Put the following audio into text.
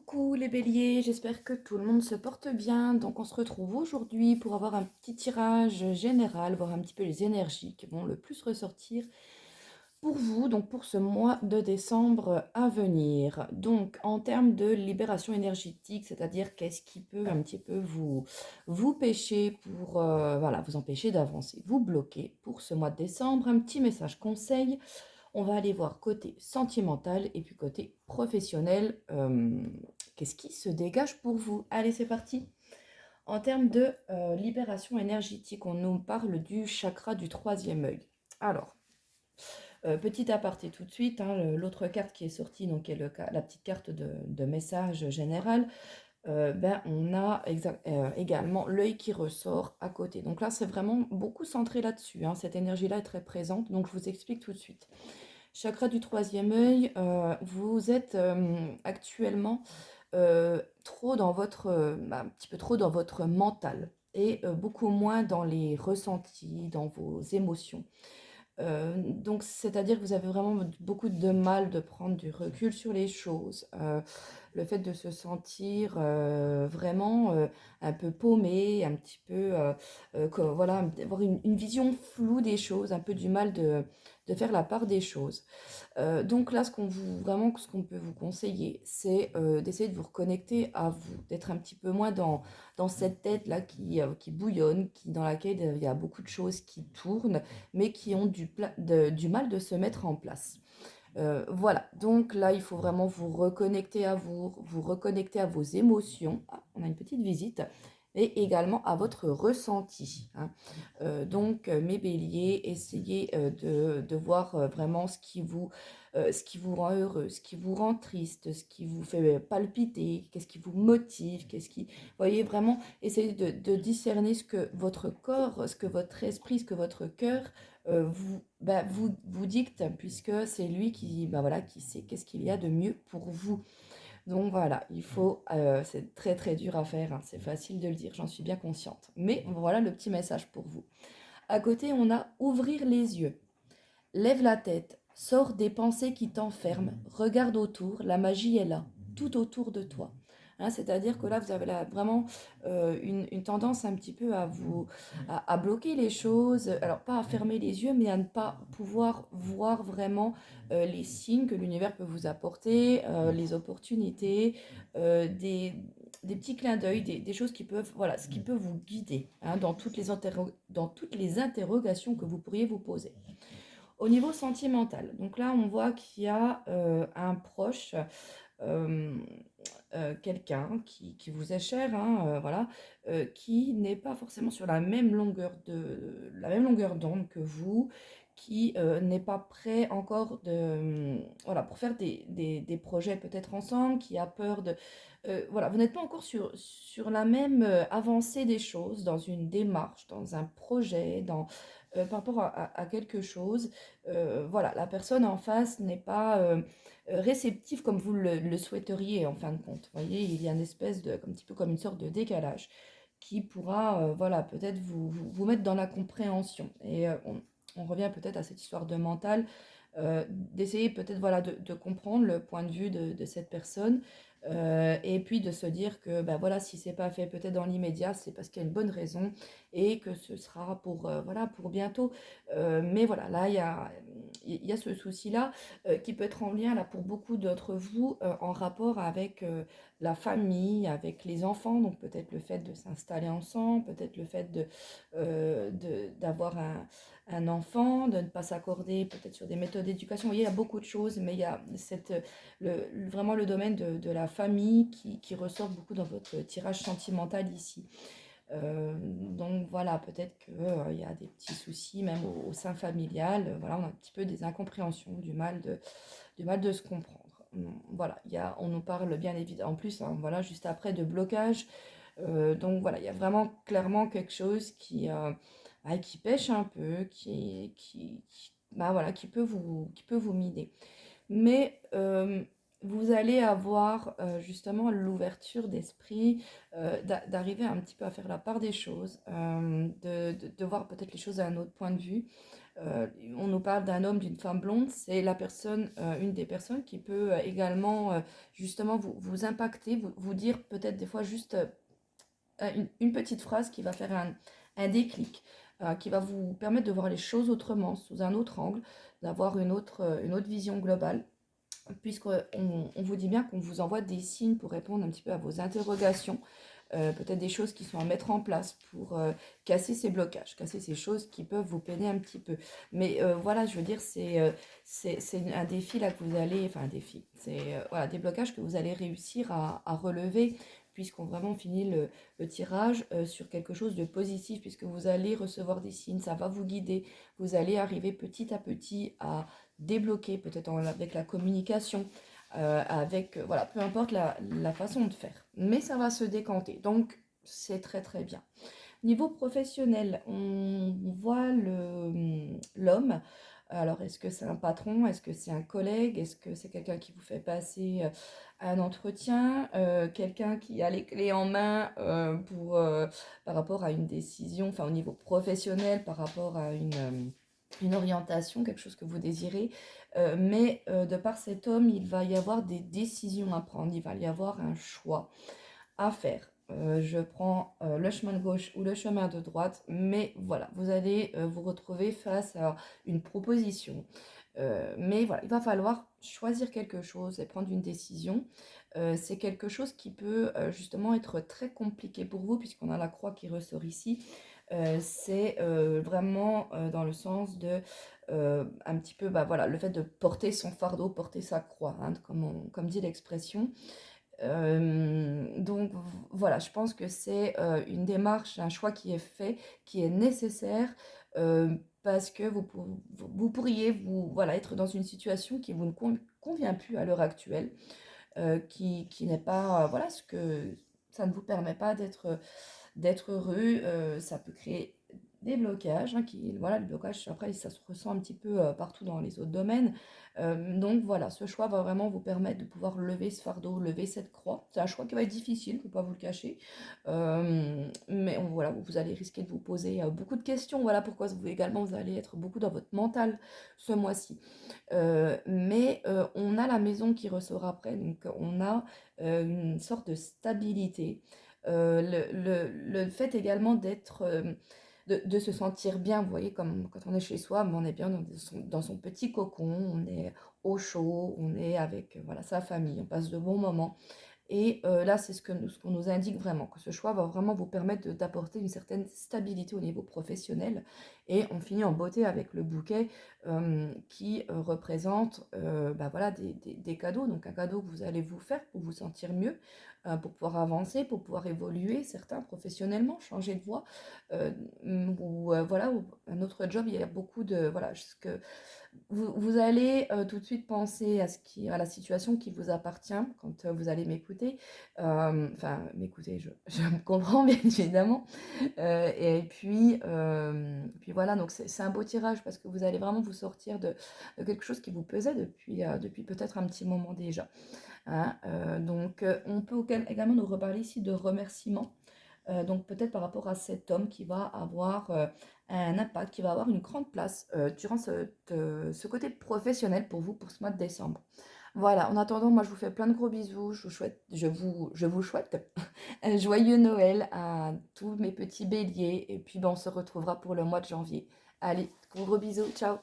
Coucou les béliers, j'espère que tout le monde se porte bien. Donc on se retrouve aujourd'hui pour avoir un petit tirage général, voir un petit peu les énergies qui vont le plus ressortir pour vous, donc pour ce mois de décembre à venir. Donc en termes de libération énergétique, c'est-à-dire qu'est-ce qui peut un petit peu vous pêcher pour voilà, vous empêcher d'avancer, vous bloquer pour ce mois de décembre, un petit message conseil. On va aller voir côté sentimental et puis côté professionnel. Qu'est-ce qui se dégage pour vous? Allez, c'est parti. En termes de libération énergétique, on nous parle du chakra du troisième œil. Alors, petit aparté tout de suite, hein, l'autre carte qui est sortie, donc qui est la petite carte de message général, on a également l'œil qui ressort à côté. Donc là, c'est vraiment beaucoup centré là-dessus, hein. Cette énergie-là est très présente, donc je vous explique tout de suite. Chakra du troisième œil, vous êtes actuellement trop dans votre, un petit peu trop dans votre mental et beaucoup moins dans les ressentis, dans vos émotions. Donc, c'est-à-dire que vous avez vraiment beaucoup de mal de prendre du recul sur les choses. Le fait de se sentir vraiment un peu paumé, un petit peu, voilà, d'avoir une vision floue des choses, un peu du mal de faire la part des choses. Donc là, ce qu'on peut vous conseiller, c'est d'essayer de vous reconnecter à vous, d'être un petit peu moins dans cette tête-là qui bouillonne, dans laquelle il y a beaucoup de choses qui tournent, mais qui ont du mal de se mettre en place. Voilà, donc là, il faut vraiment vous reconnecter à vous, vous reconnecter à vos émotions. Ah, on a une petite visite. Et également à votre ressenti, hein. Donc, mes béliers, essayez de voir vraiment ce qui vous rend heureux, ce qui vous rend triste, ce qui vous fait palpiter, qu'est-ce qui vous motive, voyez, vraiment, essayez de discerner ce que votre corps, ce que votre esprit, ce que votre cœur vous dicte, puisque c'est lui qui, voilà, qui sait qu'est-ce qu'il y a de mieux pour vous. Donc voilà, c'est très très dur à faire, hein, c'est facile de le dire, j'en suis bien consciente. Mais voilà le petit message pour vous. À côté, on a ouvrir les yeux, lève la tête, sors des pensées qui t'enferment, regarde autour, la magie est là, tout autour de toi. Hein, c'est-à-dire que là, vous avez vraiment une tendance un petit peu à bloquer les choses, alors pas à fermer les yeux, mais à ne pas pouvoir voir vraiment les signes que l'univers peut vous apporter, les opportunités, des petits clins d'œil, des choses qui peuvent, voilà, ce qui peut vous guider, hein, dans toutes les interrogations que vous pourriez vous poser. Au niveau sentimental, donc là on voit qu'il y a un proche, euh, quelqu'un qui vous est cher, hein, voilà, qui n'est pas forcément sur la même longueur d'onde que vous, qui n'est pas prêt encore voilà, pour faire des projets peut-être ensemble, qui a peur de... voilà, vous n'êtes pas encore sur la même avancée des choses, dans une démarche, dans un projet, par rapport à quelque chose. Voilà, la personne en face n'est pas réceptive comme vous le souhaiteriez en fin de compte. Vous voyez, il y a une espèce de, un petit peu comme une sorte de décalage qui pourra, voilà, peut-être vous mettre dans la compréhension. Et on revient peut-être à cette histoire de mental, d'essayer peut-être, voilà, de comprendre le point de vue de cette personne, et puis de se dire que, ben voilà, si c'est pas fait peut-être dans l'immédiat, c'est parce qu'il y a une bonne raison et que ce sera pour, voilà, pour bientôt. Mais voilà, là, il y a ce souci-là qui peut être en lien là pour beaucoup d'entre vous, en rapport avec la famille, avec les enfants, donc peut-être le fait de s'installer ensemble, peut-être le fait d'avoir un enfant, de ne pas s'accorder peut-être sur des méthodes d'éducation. Vous voyez, il y a beaucoup de choses, mais il y a vraiment le domaine de la famille qui ressort beaucoup dans votre tirage sentimental ici. Donc voilà, peut-être qu'il y a des petits soucis même au sein familial. Voilà, on a un petit peu des incompréhensions, du mal de se comprendre. Voilà, on nous parle bien évidemment en plus, hein, voilà, juste après de blocage. Donc voilà, il y a vraiment clairement quelque chose qui pêche un peu, voilà, qui peut vous miner. Mais vous allez avoir justement l'ouverture d'esprit, d'arriver un petit peu à faire la part des choses, de voir peut-être les choses à un autre point de vue. On nous parle d'un homme, d'une femme blonde, c'est la personne, une des personnes qui peut également justement vous impacter, vous dire peut-être des fois juste une petite phrase qui va faire un déclic, qui va vous permettre de voir les choses autrement, sous un autre angle, d'avoir une autre vision globale, puisqu'on on vous dit bien qu'on vous envoie des signes pour répondre un petit peu à vos interrogations, peut-être des choses qui sont à mettre en place pour casser ces blocages, casser ces choses qui peuvent vous peiner un petit peu. Mais voilà, je veux dire, c'est un défi là que vous allez, enfin un défi, c'est voilà, des blocages que vous allez réussir à relever, puisqu'on vraiment finit le tirage sur quelque chose de positif, puisque vous allez recevoir des signes, ça va vous guider, vous allez arriver petit à petit à débloquer, peut-être avec la communication, avec, voilà, peu importe la façon de faire. Mais ça va se décanter, donc c'est très très bien. Niveau professionnel, on voit l'homme. Alors, est-ce que c'est un patron? Est-ce que c'est un collègue? Est-ce que c'est quelqu'un qui vous fait passer un entretien? Quelqu'un qui a les clés en main par rapport à une décision, enfin au niveau professionnel, par rapport à une orientation, quelque chose que vous désirez. Mais de par cet homme, il va y avoir des décisions à prendre, il va y avoir un choix à faire. Je prends le chemin de gauche ou le chemin de droite, mais voilà, vous allez vous retrouver face à une proposition. Mais voilà, il va falloir choisir quelque chose et prendre une décision. C'est quelque chose qui peut justement être très compliqué pour vous, puisqu'on a la croix qui ressort ici. C'est vraiment dans le sens de un petit peu, bah voilà, le fait de porter son fardeau, porter sa croix, hein, comme dit l'expression. Donc voilà, je pense que c'est une démarche, un choix qui est fait, qui est nécessaire, parce que vous pourriez voilà, être dans une situation qui vous ne convient plus à l'heure actuelle, qui n'est pas, voilà, ça ne vous permet pas d'être heureux. Ça peut créer des blocages, hein, voilà, le blocage, après, ça se ressent un petit peu partout dans les autres domaines. Donc voilà, ce choix va vraiment vous permettre de pouvoir lever ce fardeau, lever cette croix. C'est un choix qui va être difficile, je ne peux pas vous le cacher. Mais voilà, vous allez risquer de vous poser beaucoup de questions. Voilà pourquoi également vous allez être beaucoup dans votre mental ce mois-ci. Mais on a la maison qui ressort après, donc on a une sorte de stabilité. Le fait également de se sentir bien, vous voyez, comme quand on est chez soi, mais on est bien dans son petit cocon, on est au chaud, on est avec voilà, sa famille, on passe de bons moments. Et là, c'est ce qu'on nous indique vraiment, que ce choix va vraiment vous permettre d'apporter une certaine stabilité au niveau professionnel. Et on finit en beauté avec le bouquet qui représente bah voilà, des cadeaux. Donc un cadeau que vous allez vous faire pour vous sentir mieux, pour pouvoir avancer, pour pouvoir évoluer, certains professionnellement, changer de voie. Ou voilà, ou un autre job, il y a beaucoup de... Voilà, vous allez tout de suite penser à la situation qui vous appartient quand vous allez m'écouter. Enfin, m'écouter, je me comprends bien évidemment. Puis voilà, donc c'est un beau tirage parce que vous allez vraiment vous sortir de quelque chose qui vous pesait depuis peut-être un petit moment déjà, hein. Donc on peut également nous reparler ici de remerciements. Donc peut-être par rapport à cet homme qui va avoir un impact, qui va avoir une grande place durant ce côté professionnel pour vous pour ce mois de décembre. Voilà, en attendant, moi je vous fais plein de gros bisous, je vous souhaite un joyeux Noël à tous mes petits béliers, et puis ben, on se retrouvera pour le mois de janvier. Allez, gros bisous, ciao!